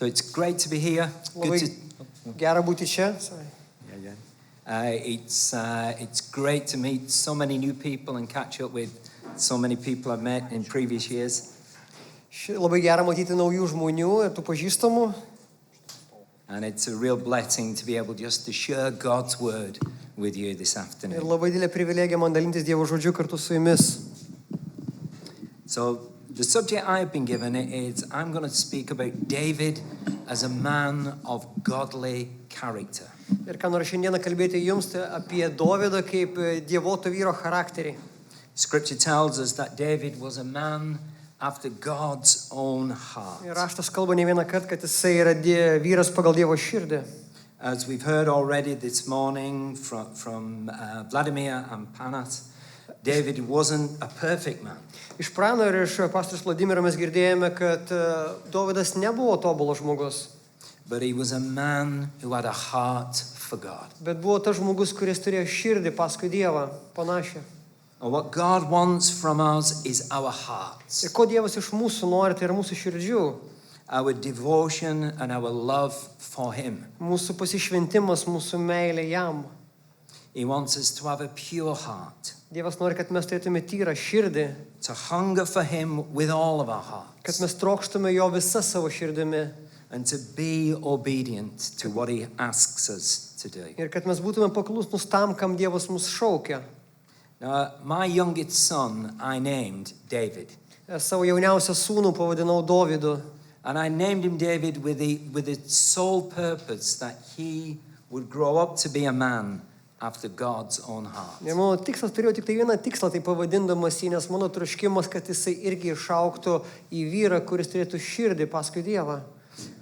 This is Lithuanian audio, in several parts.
So it's great to be here. Labai gera būti čia. It's great to meet so many new people and catch up with so many people I've met in previous years. Labai gera matyti naujų žmonių ir tų pažįstamų. And it's a real blessing to be able just to share God's word with you this Ir afternoon. labai didelė privilegija man dalintis Dievo žodžiu kartu su jumis. So the subject I have been given is I'm going to speak about David as a man of godly character. Ir ką noriu šiandieną kalbėti jums, tai apie Dovydą kaip dievoto vyro charakterį. Scripture tells us that David was a man after God's own heart. Ir raštas kalba ne vieną kartą, kad jisai yra vyras pagal Dievo širdį. As we've heard already this morning from Vladimir and Panas, David wasn't a perfect man. Iš Prano ir iš pastoriaus Vladimiro mes girdėjome, kad Dovydas nebuvo tobulas žmogus, But he was a man who had a heart for God. bet buvo tas žmogus, kuris turėjo širdį paskui Dievą, panašią. And what God wants from us is our hearts, Ir ko Dievas iš mūsų nori, tai yra mūsų širdžių, our devotion and our love for him. mūsų pasišventimas, mūsų meilė jam. He wants us to have a pure heart, Dievas nori, kad mes turėtume tyrą širdį, to hunger for him with all of our kad hearts, mes trokštume jo visą savo širdimi and to be obedient to what he asks us to do. ir kad mes būtume paklusnus tam, kam Dievas mus šaukia. Now, my youngest son I named David. Savo jauniausią sūnų pavadinau Dovydu. And I named him David with the sole purpose that he would grow up to be a man after God's own heart. Ir mano tikslas, turėjau tik tai vieną tikslą, tai pavadindamas jį, nes mano troškimas, kad jisai irgi išaugtų į vyrą, kuris turėtų širdį paskui Dievą.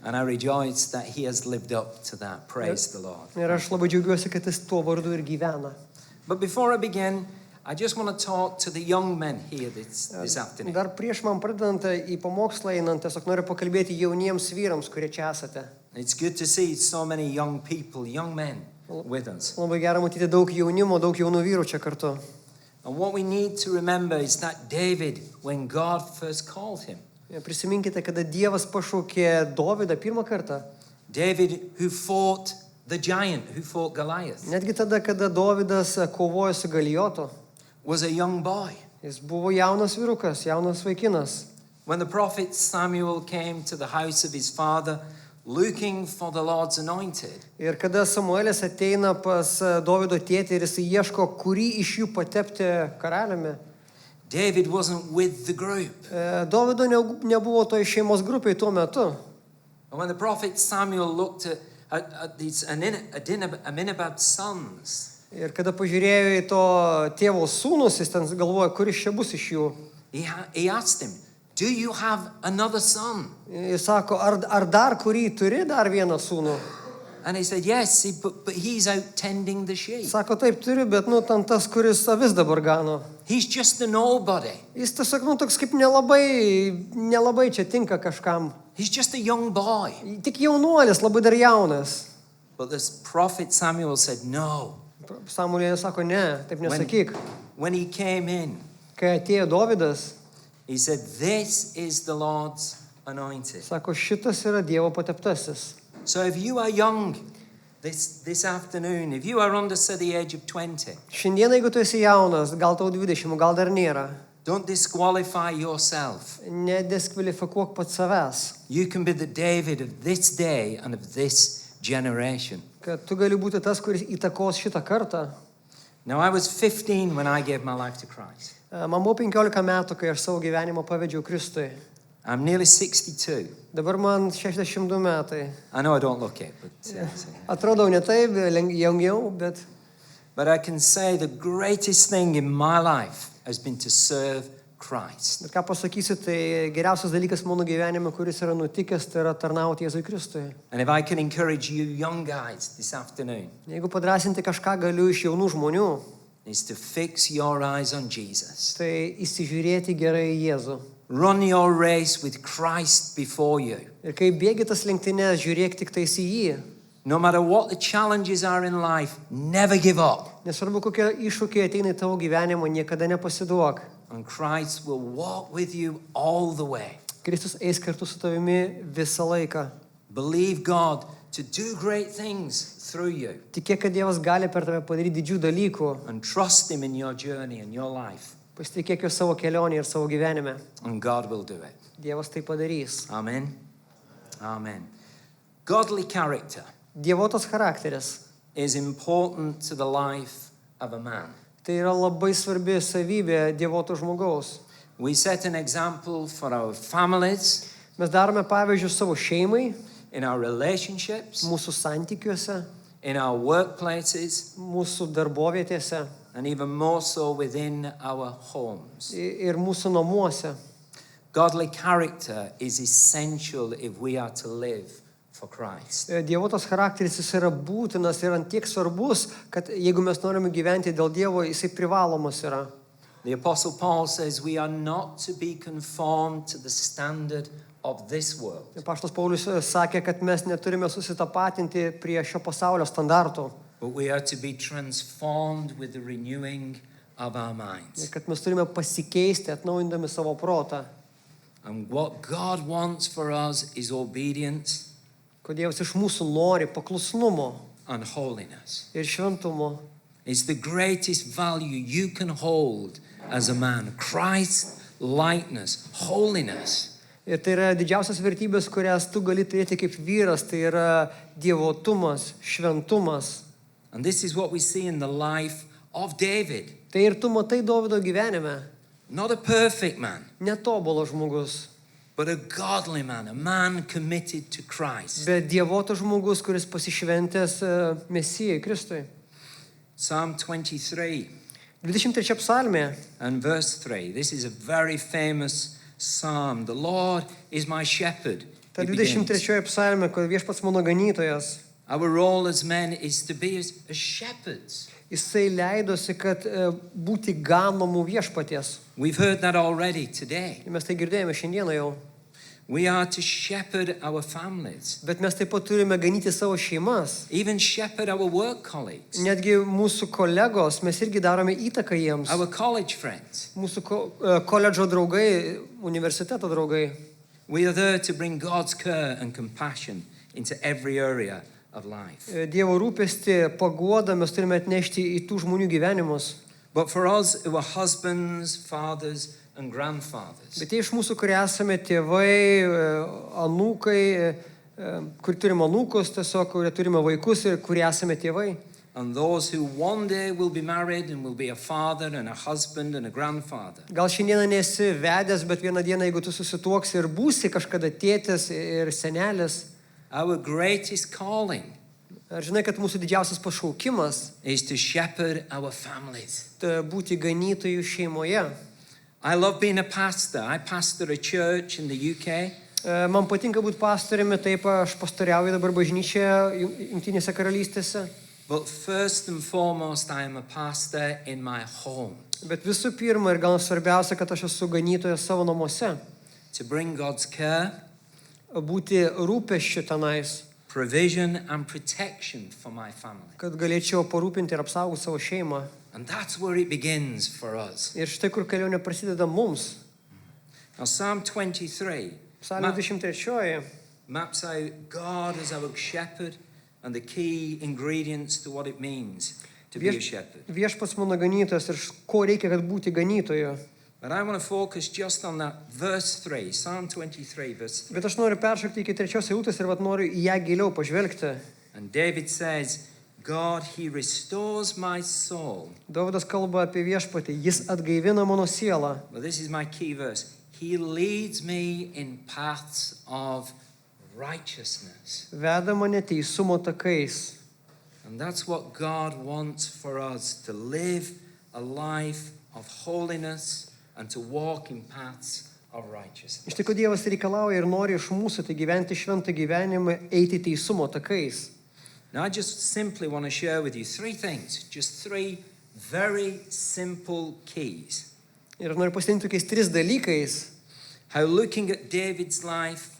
And I rejoice that he has lived up to that. Praise the Lord. Ir aš labai džiaugiuosi, kad jis tuo vardu ir gyvena. But before I begin, I just want to talk to the young men here this afternoon. Dar prieš man pradedant į pamokslą einant, tiesiog noriu pakalbėti jauniems vyrams, kurie čia esate. It's good to see so many young people, young men with us. Labai gera matyti daug jaunimo, daug jaunų vyrų čia kartu. And what we need to remember is that David, when God first called him, Prisiminkite, kada Dievas pašaukė Dovydą pirmą kartą. David who fought the giant, who fought Goliath, Netgi tada, kada Dovydas kovojo su Galijotu. was a young boy. Jis buvo jaunas vyrukas, jaunas vaikinas. When the prophet Samuel came to the house of his father looking for the Lord's anointed, Ir kada Samuelis ateina pas Dovydo tėtį ir jis ieško, kurį iš jų patepti karaliumi, David wasn't with the group. Dovydo nebuvo toj šeimos grupėje tuo metu. And when the prophet Samuel looked at these Aminadab's sons, Ir kada pažiūrėjo į to tėvo sūnus, jis ten galvoja, kuris čia bus iš jų. he asked him, "Do you have another son?" Jis sako, ar dar kurį turi dar vieną sūnų? And he said, "Yes, but he's out tending the sheep. Sako, taip turiu, bet ten tas, kuris avis dabar gano. He's just a nobody. Jis tiesiog, toks kaip nelabai čia tinka kažkam. He's just a young boy." Tik jaunuolis, labai dar jaunas. But this prophet Samuel said, "No." Samuelis sako, ne, taip nesakyk. When he came in, Kai atėjo Dovydas, he said, "This is the Lord's anointed." sako, šitas yra Dievo pateptasis. So if you are young this afternoon, if you are under say, the age of 20, Šiandien, jeigu tu esi jaunas, gal tau 20, gal dar nėra, don't disqualify yourself. nediskvalifikuok pats savęs, You can be the David of this day and of this generation. kad tu gali būti tas, kuris įtakos šitą kartą. Now, I was 15 when I gave my life to Christ. Man buvo 15 metų, kai aš savo gyvenimą pavedžiau Kristui. I'm nearly 62. Dabar man 62 metai. I know I don't look it, but Atrodau ne taip, jaungiau, but I can say the greatest thing in my life has been to serve Christ. bet ką pasakysiu, tai geriausias dalykas mano gyvenime, kuris yra nutikęs, tai yra tarnauti Jėzui Kristui. And if I can encourage you young guys this afternoon, Jeigu padrasinti kažką galiu iš jaunų žmonių, is to fix your eyes on Jesus. tai įsižiūrėti gerai į Jėzų. Run your race with Christ before you. Ir kai bėgi tas lenktynės, žiūrėk tik tais į jį. No matter what the challenges are in life, never give up. Nesvarbu, kokie iššūkiai ateina į tavo gyvenimą, niekada nepasiduok. And Christ will walk with you all the way. Kristus eis kartu su tavimi visą laiką. Believe God to do great things through you. Tikėk, kad Dievas gali per tave padaryti didžių dalykų. And trust Him in your journey and your life. Pasitikėk jo savo kelionį ir savo gyvenime. And God will do it. Dievas tai padarys. Amen. Amen. Godly character Dievotas charakteris. is important to the life of a man. Tai yra labai svarbi savybė dievoto žmogaus. We set an example for our families, Mes darome pavyzdžius savo šeimai, in our relationships, mūsų santykiuose, in our workplaces, mūsų darbovietėse and even more so within our homes. ir mūsų namuose. Godly character is essential if we are to live for Christ. Dievotas charakteris jis yra būtinas ir ant tiek svarbus, kad jeigu mes norime gyventi dėl Dievo, jisai privalomas yra. The Apostle Paul says we are not to be conformed to the standard of this world, Apaštalas Paulius sakė, kad mes neturime susitapatinti prie šio pasaulio standartų, but we are to be transformed with the renewing of our ir minds. kad mes turime pasikeisti, atnaujindami savo protą. And what God wants for us is obedience Kad Dievas iš mūsų nori paklusnumo and holiness. ir šventumo. It's the greatest value you can hold as a man. Christ likeness, holiness. Ir tai yra didžiausias vertybės, kurias tu gali turėti kaip vyras, tai yra dievotumas, šventumas. And this is what we see in the life of David. Tai ir tu matai Dovydo gyvenime. Not a perfect man, Netobulas žmogus, but a godly man, a man committed to Christ. bet dievotas žmogus, kuris pasišventęs Mesijai, Kristui. Psalm 23 23 psalmė, and verse 3. This is a very famous psalm. The Lord is my shepherd. ta it begins. 23 psalmė, kad viešpats mano ganytojas. Our role as men is to be as shepherds. Jisai leidosi, kad būti ganomų viešpaties. We've heard that already today. Ir mes tai girdėjome šiandieną jau. We are to shepherd our families, Bet mes taip pat turime ganyti savo šeimas. even shepherd our work colleagues, Netgi mūsų kolegos, mes irgi darome įtaką jiems. our college friends. Mūsų koledžo draugai, universiteto draugai. We are there to bring God's care and compassion into every area of life. Dievo rūpestį, paguodą mes turime atnešti į tų žmonių gyvenimus. But for us who are husbands, fathers, and grandfathers, Bet tie iš mūsų, kurie esame tėvai, anūkai, kur turime anūkus, tiesiog, kurie turime vaikus ir kurie esame tėvai. and those who one day will be married and will be a father and a husband and a grandfather, Gal šiandieną nesi vedęs, bet vieną dieną, jeigu tu susituoksi ir būsi kažkada tėtis ir senelis, our greatest calling ar žinai, kad mūsų didžiausias pašaukimas is to shepherd our families. būti ganytojų šeimoje. I love being a pastor. I pastor a church in the UK. Man patinka būti pastoriumi, taip aš pastoriauju dabar bažnyčioje Jungtinėse karalystėse. But first and foremost, I am a pastor in my home Bet visų pirma ir gal svarbiausia, kad aš esu ganytojas savo namuose. to bring God's care, Būti rūpesčiu tenais, provision, and protection for my family. kad galėčiau parūpinti ir apsaugoti savo šeimą. And that's where it begins for us. Ir štai kur kelionė prasideda mums. Now, Psalm 23 Psalmė 23. maps out God as our shepherd and the key ingredients to what it means to be a shepherd. Viešpats mano ganytojas ir ko reikia, kad būti ganytoju. But I want to focus just on that verse 3, Psalm 23, verse 3. Bet aš noriu peršokti iki 3 eilutės ir noriu į ją giliau pažvelgti. And David says, God, He restores my soul. Dovydas kalba apie viešpatį. Jis atgaivina mano sielą. Well, this is my key verse. He leads me in paths of righteousness. Veda mane teisumo takais. And that's what God wants for us, to live a life of holiness and to walk in paths of righteousness. Iš tikrųjų Dievas reikalauja ir nori iš mūsų tai gyventi šventą gyvenimą, eiti teisumo takais. Now, I just simply want to share with you three things, just three very simple keys. Ir noriu pasidalinti tokiais 3 dalykais, How looking at David's life,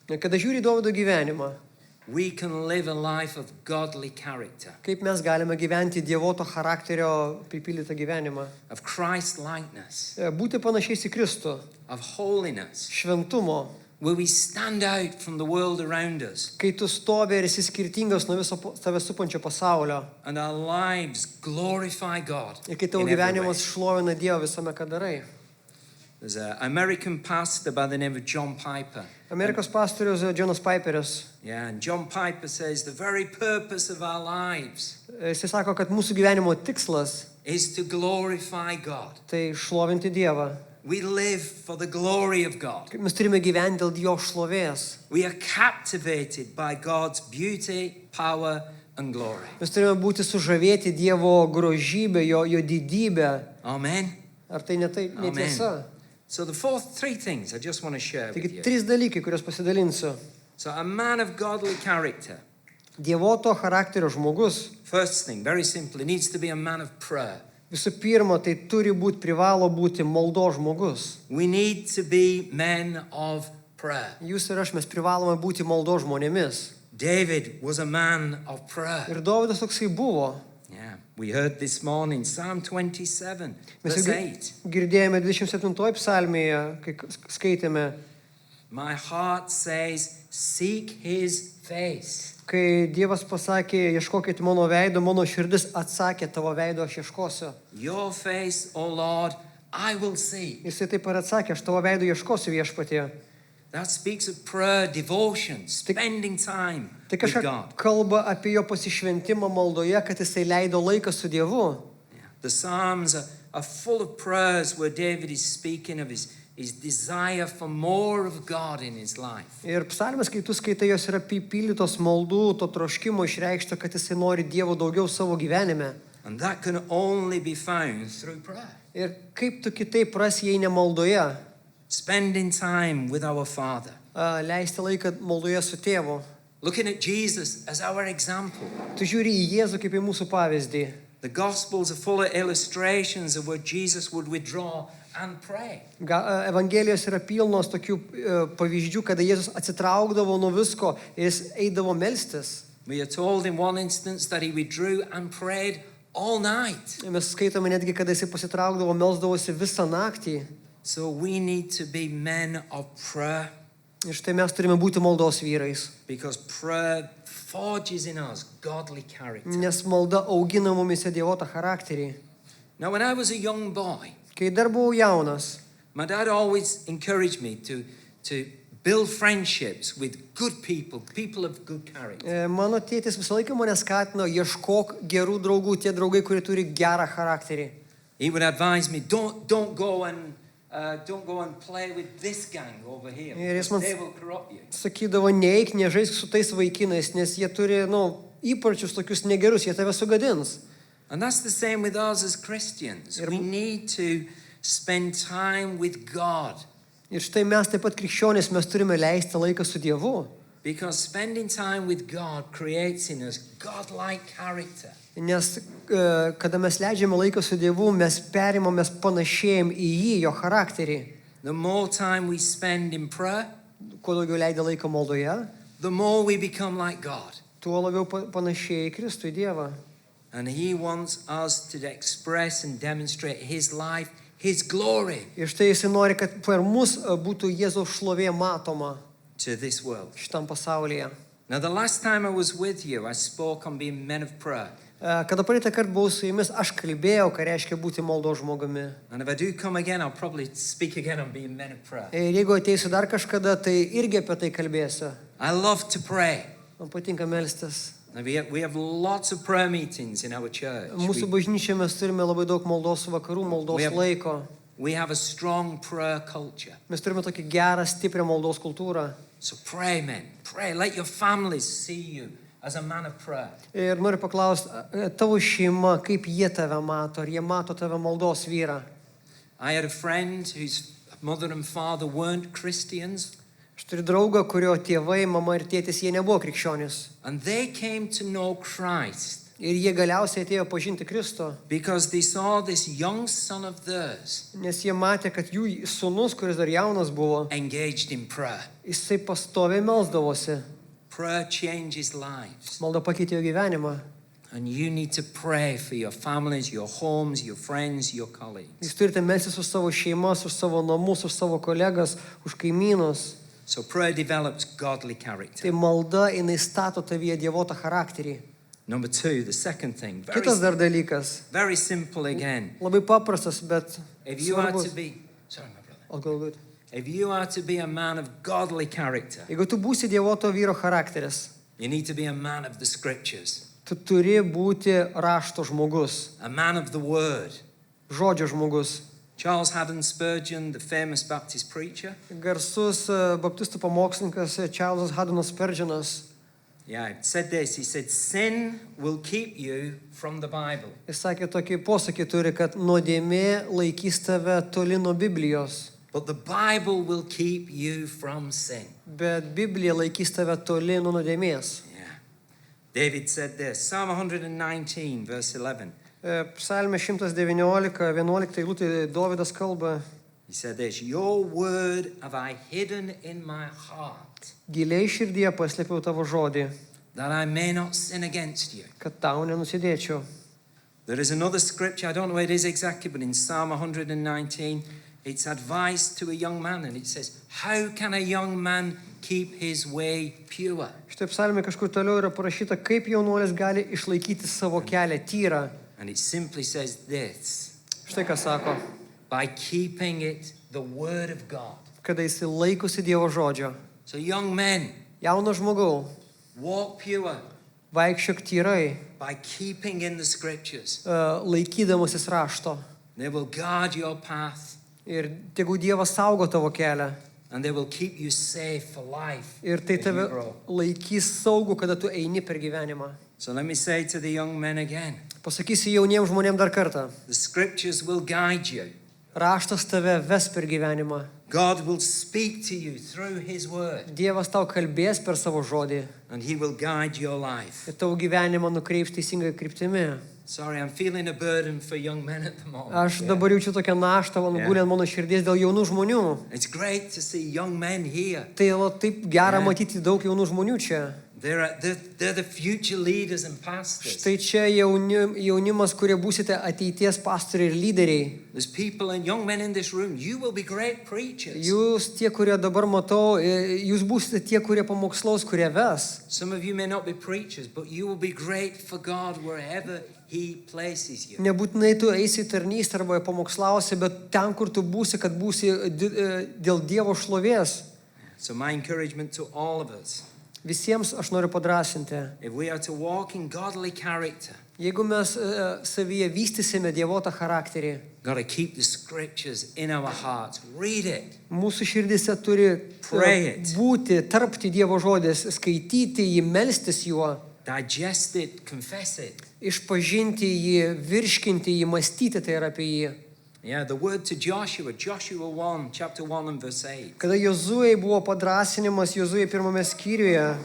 kada žiūri į Dovydo gyvenimą, we can live a life of godly character, kaip mes galime gyventi dievoto charakterio pripildytą gyvenimą. of Christ likeness, Būti panašiais į Kristų, of holiness. šventumo. where we stand out from the world around us kai tu stovi ir esi skirtingas nuo viso tave supančio pasaulio. and our lives glorify God. Ir kai tavo in every way. gyvenimas šlovina Dievą visame, ką darai. There's an American pastor by the name of John Piper. Amerikos pastorius Jonas Piperis. Yeah, and John Piper says the very purpose of our lives Jisai sako, kad mūsų gyvenimo tikslas is to glorify God. tai šlovinti Dievą. We live for the glory of God. Kad mes turime gyventi dėl Jo šlovės. We are captivated by God's beauty, power, and glory. Mes turime būti sužavėti Dievo grožybę, jo didybę. Amen. Ar tai netiesa? So the three things I just want to share with Taigi you. 3 dalykai, kuriuos pasidalinsiu. So a man of godly character. Dievoto charakterio žmogus, First thing, very simple, he needs to be a man of prayer. visų pirma, tai privalo būti maldos žmogus. We need to be men of prayer. Jūs ir aš, mes privalome būti maldos žmonėmis. David was a man of prayer. Ir Dovydas toksai buvo. Yeah, we heard this morning, Psalm 27, Mes verse jau 8. girdėjome 27 psalmėje, kai skaitėme, My heart says, seek his face. kai Dievas pasakė, ieškokit mano veido, mano širdis atsakė, tavo veido aš ieškosiu. Your face, O Lord, I will seek. Jisai taip ir atsakė, aš tavo veido ieškosiu viešpatie. That speaks of prayer, devotion, spending time Tai with kažką God. kalba apie jo pasišventimą maldoje, kad jisai leido laiką su Dievu. Yeah. The Psalms are full of prayers where David is speaking of his desire for more of God in his life. Ir psalmės, kai tu skaitai, jos yra pripildytos maldų, to troškimo išreikšto, kad jisai nori Dievo daugiau savo gyvenime. And that can only be found through prayer. Ir kaip tu kitaip rasi, jei ne maldoje, Spending time with our Father. leisti laiką maldoje su tėvu. Looking at Jesus as our example. Tu žiūri į Jėzų kaip į mūsų pavyzdį. The Gospels are full of illustrations of where Jesus would withdraw and pray. Evangelijos yra pilnos tokių pavyzdžių, kada Jėzus atsitraukdavo nuo visko ir jis eidavo melstis. We are told in one instance that he withdrew and prayed all night. Mes skaitome netgi, kada jisai pasitraukdavo, melsdavosi visą naktį. So we need to be men of prayer Ir štai mes turime būti maldos vyrais. because prayer forges in us godly character. Nes malda augina mumise Dievotą charakterį. Now, when I was a young boy, Kai dar buvau jaunas, my dad always encouraged me to build friendships with good people, people of good character. mano tėtis visą laiką mane skatino, ieškok gerų draugų, tie draugai, kurie turi gerą charakterį. He would advise me, don't go and play with this gang over here. Ir jis Because man they will corrupt you. sakydavo, neik, nežaisk su tais vaikinais, nes jie turi, įpročius tokius negerus, jie tave sugadins. And that's the same with us as Christians. We need to spend time with God. Ir štai mes taip pat krikščionys, mes turime leisti laiką su Dievu. Because spending time with God creates in us God-like character. Nes kada mes leidžiame laiką su Dievu, mes perimame, mes panašėjam į jį, jo charakterį. The more time we spend in prayer, Kuo daugiau leidė laiką maldoje, the more we become like God. tuo labiau panašėja į Kristų, į Dievą. And he wants us to express and demonstrate his life, his glory Ir štai jis nori, kad per mus būtų Jėzaus šlovė matoma to this world. šitam pasaulyje. Now, the last time I was with you, I spoke on being men of prayer. Kada praeitą kartą buvau su jumis, aš kalbėjau, ką reiškia būti maldos žmogumi. And if I do come again, I'll probably speak again on being men of prayer. Ir jeigu ateisiu dar kažkada, tai irgi apie tai kalbėsiu. I love to pray. Man patinka melstis. And we have lots of prayer meetings in our church. Mūsų bažnyčioje mes turime labai daug maldos vakarų, maldos laiko. We have a strong prayer culture. Mes turime tokį gerą, stiprią maldos kultūrą. So pray, men. Pray. Let your families see you as a man of prayer. Ir noriu paklausti, tavo šeima, kaip jie tave mato, ar jie mato tave maldos vyrą? I had a friend whose mother and father weren't Christians. Aš turiu draugą, kurio tėvai, mama ir tėtis, jie nebuvo krikščionys. And they came to know Christ Ir jie galiausiai atėjo pažinti Kristų, because they saw this young son of theirs nes jie matė, kad jų sūnus, kuris dar jaunas buvo, engaged in prayer. jisai pastoviai melsdavosi. Prayer changes lives. Malda pakeitė jo gyvenimą. And you need to pray for your families, your homes, your friends, your colleagues. Jūs turite melstis už savo šeimas, už savo namus, už savo kolegas, už kaimynus. So prayer develops godly character. Tai malda, jinai stato tavyje dievotą charakterį. Number two, the second thing, Kitas dar dalykas, very simple again. labai paprastas, bet If you are to svarbus. be, sorry, my brother. O galbūt. If you are to be a man of godly character, Jeigu tu būsi dievoto vyro charakteris, you need to be a man of the scriptures, tu turi būti rašto žmogus, a man of the word. žodžio žmogus. Charles Haddon Spurgeon, the famous Baptist preacher, Garsus baptistų pamokslininkas Čarlzas Haddonas Spurgeonas, said this. He said, sin will keep you from the Bible, jis sakė tokį posakį turi, kad nuodėmė laikys tave toli nuo Biblijos, but the Bible will keep you from sin. bet Biblija laikys tave toli nuo nuodėmės. Yeah. David said this, Psalm 119, verse 11. Psalmė 119:11 eilutė Dovydas kalba, He said this, your word have I hidden in my heart, giliai širdyje paslėpiau tavo žodį, that I may not sin against you. kad tau nenusidėčiau. There is another scripture, I don't know where it is exactly, but in Psalm 119, it's advice to a young man, and it says, how can a young man keep his way pure? Štai psalmė kažkur toliau yra parašyta, kaip jaunuolis gali išlaikyti savo kelią tyrą. And it simply says this, Štai ką sako, by keeping it the word of God. kada jis laikosi Dievo žodžio. So young men, Jauno žmogau, walk pure vaikščiok tyrai, by keeping in the scriptures. laikydamasis rašto. They will guard your path, Ir tegu Dievas saugo tavo kelią. and they will keep you safe for life. Ir tai as you tave grow. laikys saugų, kada tu eini per gyvenimą. So let me say to the young men again, Pasakysiu jauniems žmonėms dar kartą. the scriptures will guide you. Raštas tave ves per gyvenimą. God will speak to you through his word, Dievas tau kalbės per savo žodį. and he will guide your life. Ir tavo gyvenimą nukreips teisingai kryptimi. Sorry, I'm feeling a burden for young men at the moment. Aš dabar jaučiu tokią naštą, man Yeah. guli ant mano širdies dėl jaunų žmonių. It's great to see young men here. Tai taip gera Yeah. matyti daug jaunų žmonių čia. They're the future leaders and pastors. Štai čia jaunimas, kurie būsite ateities pastoriai ir lyderiai. There's people and young men in this room. You will be great preachers. Jūs tie, kurie dabar matau, jūs būsite tie, kurie pamokslaus, kurie ves. Some of you may not be preachers, but you will be great for God wherever he places you. Nebūtinai tu eisi į tarnystę arba pamokslausi, bet ten, kur tu būsi, kad būsi dėl Dievo šlovės. So my encouragement to all of us, Visiems aš noriu padrasinti. if we are to walk in godly character, Jeigu mes savyje vystysime dievotą charakterį, got to keep the scriptures in our hearts. Read it. mūsų širdise turi Pray it. būti, tarpti Dievo žodės, skaityti jį, melstis juo, Digest it, confess it. išpažinti jį, virškinti jį, mąstyti tai yra apie jį. Yeah, the word to Joshua, Joshua 1, chapter 1 and verse 8. Kada Jozuei buvo padrasinimas, Jozuei pirmame skyriuje,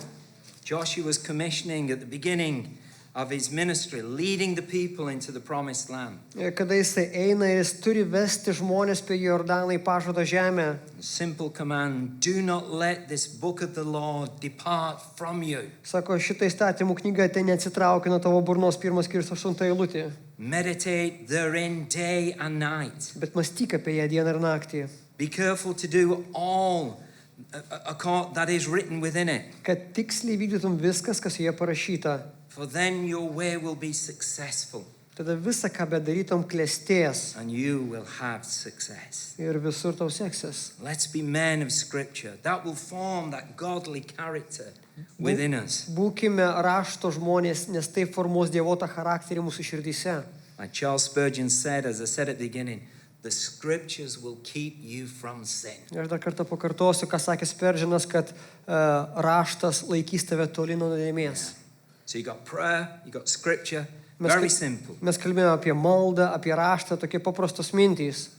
Joshua was commissioning at the beginning of his ministry, leading the people into the promised land. kada jisai eina ir jis turi vesti žmonės per Jordaną į pažadą žemę. A simple command, do not let this book of the law depart from you. Sako, šitą įstatymų knygą tai neatsitraukia nuo tavo burnos, 1 skyrius 8 eilutė. Meditate therein day and night. Bet mąstyk apie ją dieną ir naktį, Be careful to do all that is written within it, kad tiksliai vykdytum viskas, kas joje parašyta. for then your way will be successful Tada visą, ką bedarytum, klestės and you will have success. ir visur tau seksis. Let's be men of scripture. That will form that godly character within us. Būkime rašto žmonės, nes tai formuos dievotą charakterį mūsų širdyse. Like Charles Spurgeon said, as I said at the beginning, the scriptures will keep you from sin. Ir aš dar kartą pakartosiu, ką sakė Spurgeonas, kad raštas laikys tave toli nuo nuodėmės. So you got prayer, you got scripture, very simple. Mes kalbėjome apie maldą, apie raštą, tokie paprastos mintys.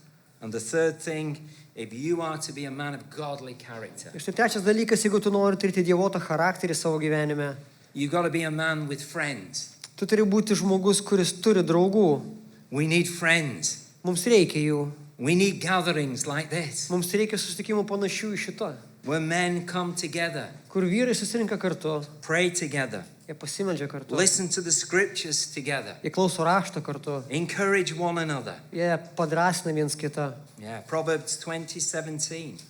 And the third thing, if you are to be a man of godly character, Ir štai trečias dalykas, jeigu tu nori turėti dievotą charakterį savo gyvenime, you got to be a man with friends. tu turi būti žmogus, kuris turi draugų. We need friends. Mums reikia jų. We need gatherings like this, Mums reikia susitikimų panašių į šitą, where men come together, kur vyrai susirinka kartu, pray together, jie pasimeldžia kartu, listen to the scriptures together, jie klauso rašto kartu, encourage one another. jie padrasina viens kitą. Yeah, Proverbs 20:17.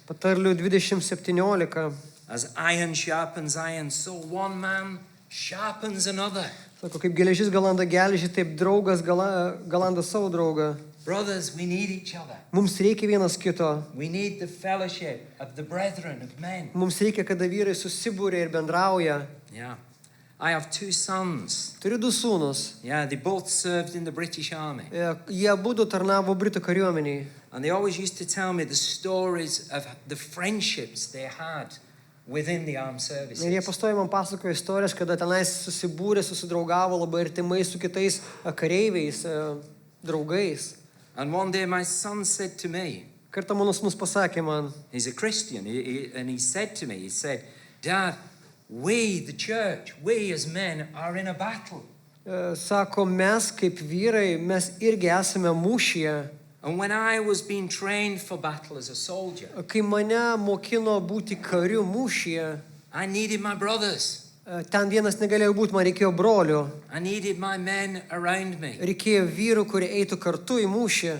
Patarlių 20:17. As iron sharpens iron, so one man sharpens another. Sako, kaip geležis galanda geležį, taip draugas galanda savo draugą. Brothers, we need each other. Mums reikia vienas kito. We need the fellowship of the brethren, of men. Mums reikia, kada vyrai susibūrė ir bendrauja. Yeah. I have 2 sons. Turiu 2 sūnus. Yeah, they both served in the British Army. Jie abudu tarnavo Britų kariuomeniai. And they always used to tell me the stories of the friendships they had within the armed services. Ir jie pastoviai man pasakojo istorijas, kada tenais susibūrė, susidraugavo labai artimai su kitais kareiviais, draugais. And one day my son said to me, Kartą mano sūnus pasakė man, he's a Christian, and he said to me, he said, Dad, we, the church, we as men are in a battle. Sako, mes kaip vyrai, mes irgi esame mūšyje. And when I was being trained for battle as a soldier, Kai mane mokino būti kariu mūšyje, I needed my brothers. ten vienas negalėjo būti, man reikėjo brolių. I needed my men around me. Reikėjo vyrų, kurie eitų kartu į mūšį.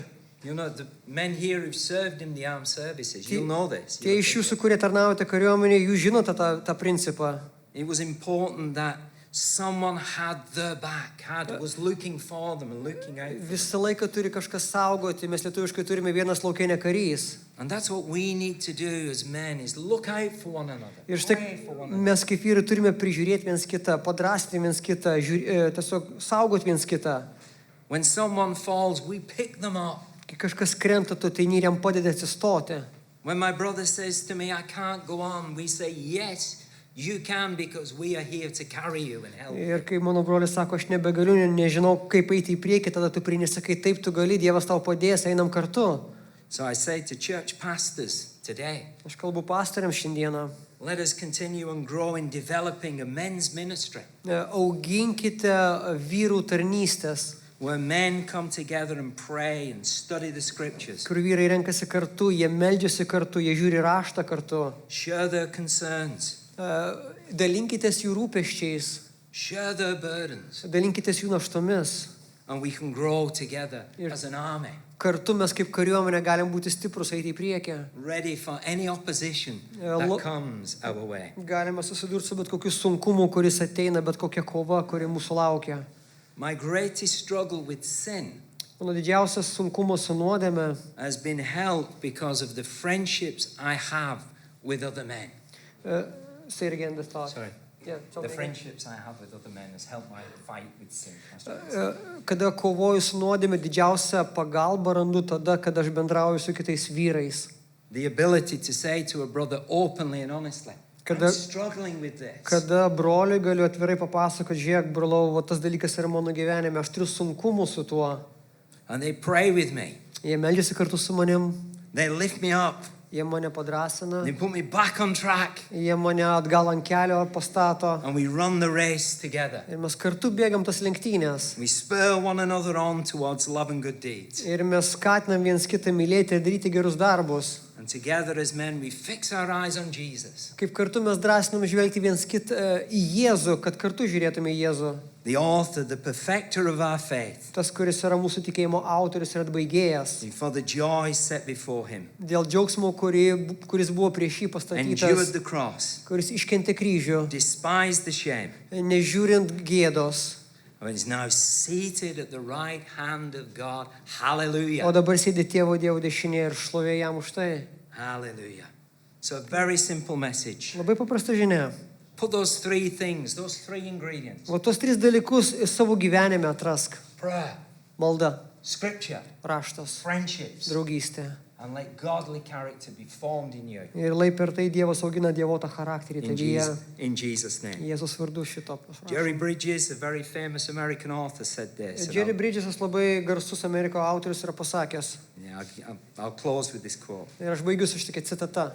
You know, the men here who've served in the armed services, you'll know this. Tie iš jūsų, kurie tarnaujate kariuomenėje, jūs žinote tą principą. It was important that someone had their back, was looking for them and looking out for them. Visą laiką turi kažkas saugoti, mes lietuviškai turime vienas laukinė karys. And that's what we need to do as men, is look out for one another. Ir štai Pray for one another. mes kaip vyrai turime prižiūrėti viens kitą, padrastinti viens kitą, tiesiog saugoti viens kitą. When someone falls, we pick them up. Kai kažkas krenta, tu ateini ir jam padedi atsistoti. When my brother says to me, I can't go on, we say, yes, you can, because we are here to carry you and help. Ir kai mano brolis sako, aš nebegaliu, nežinau kaip eiti į priekį, tada tu sakai, taip tu gali, Dievas tau padės, einam kartu. So I say to church pastors today, Aš kalbu pastoriams šiandieną. let us continue and grow in developing a men's ministry Auginkite vyrų tarnystės, where men come together and pray and study the scriptures, kur vyrai renkasi kartu, jie meldžiasi kartu, jie žiūri raštą kartu. share their concerns, Dalinkitės jų rūpesčiais, share their burdens, dalinkitės jų naštomis. and we can grow together as an army, Kartu mes kaip kariuomenė galim būti stiprus, eiti į priekį. ready for any opposition lo- that comes our way. Galime susidurti su bet kokiu sunkumu, kuris ateina, bet kokia kova, kuri mūsų laukia. My greatest struggle with sin Mano didžiausias sunkumas su nuodėme has been helped because of the friendships I have with other men. say it again, the thought. Sorry. Yeah, it's okay. The friendships I have with other men has helped my fight with sin. Kada kovoju su nuodėme, didžiausia pagalba randu tada, kada aš bendrauju su kitais vyrais. The ability to say to a brother openly and honestly, Kada- I'm struggling with this. Kada broliui galiu atvirai papasakoti, žiūrėk, brolau, va, tas dalykas yra mano gyvenime, aš turiu sunkumų su tuo. And they pray with me. Jie meldžiasi kartu su manim, They lift me up. jie mane padrasina, They put me back on track. jie mane atgal ant kelio pastato And we run the race together. ir mes kartu bėgam tas lenktynės. We spur one another on towards love and good deeds. Ir mes skatinam viens kitą mylėti ir daryti gerus darbus. And together as men, we fix our eyes on Jesus, Kaip kartu mes drąsinam žvelgti viens kitą į Jėzų, kad kartu žiūrėtume į Jėzų. the author, the perfecter of our faith, Tas, kuris yra mūsų tikėjimo autorius ir atbaigėjas. for the joy set before him, Dėl džiaugsmo, kuris buvo prieš jį endured pastatytas, the cross, kuris iškentė kryžių, despised the shame, nežiūrint gėdos. and is now seated at the right hand of God. Hallelujah. O dabar sėdi Tėvo Dievo dešinėje ir šlovė jam už tai. Hallelujah. So a very simple message. Labai paprasta žinia. Put those 3 things, those 3 ingredients. O tos 3 dalykus savo gyvenime atrask. Prayer, Malda, scripture, raštas, friendships, draugystė. and let godly character be formed in you. Ir lai per tai Dievas augina dievotą charakterį tavyje. In Jesus' name. Jėzus vardu šito. Jerry Bridges, a very famous American author, said this. and Jerry Bridgesas labai garsus Ameriko autorius yra pasakęs. I'll close with this quote. Ir aš baigiu su šitokia citata.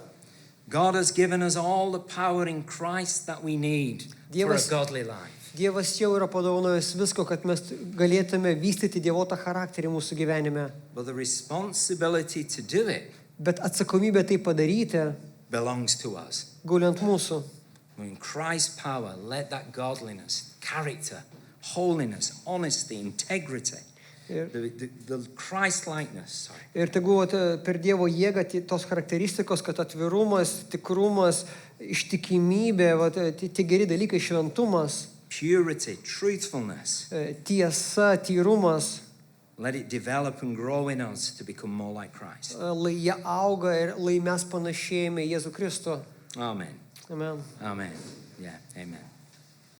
God has given us all the power in Christ that we need for a Dievas- godly life. Dievas jau yra padovanojęs visko, kad mes galėtume vystyti dievotą charakterį mūsų gyvenime. But the responsibility to do it Bet atsakomybė tai padaryti belongs to us. guli ant mūsų. In Christ's power, let that godliness, character, holiness, honesty, integrity the Christ-likeness, sorry. Ir tegu per Dievo jėgą tos charakteristikos, kad atvirumas, tikrumas, ištikimybė, tie geri dalykai, šventumas, Purity, truthfulness. tiesa, tyrumas, Let it develop and grow in us to become more like Christ. jie auga ir mes panašėjame į Jėzų Kristų. Amen. Amen. Amen. Yeah, amen.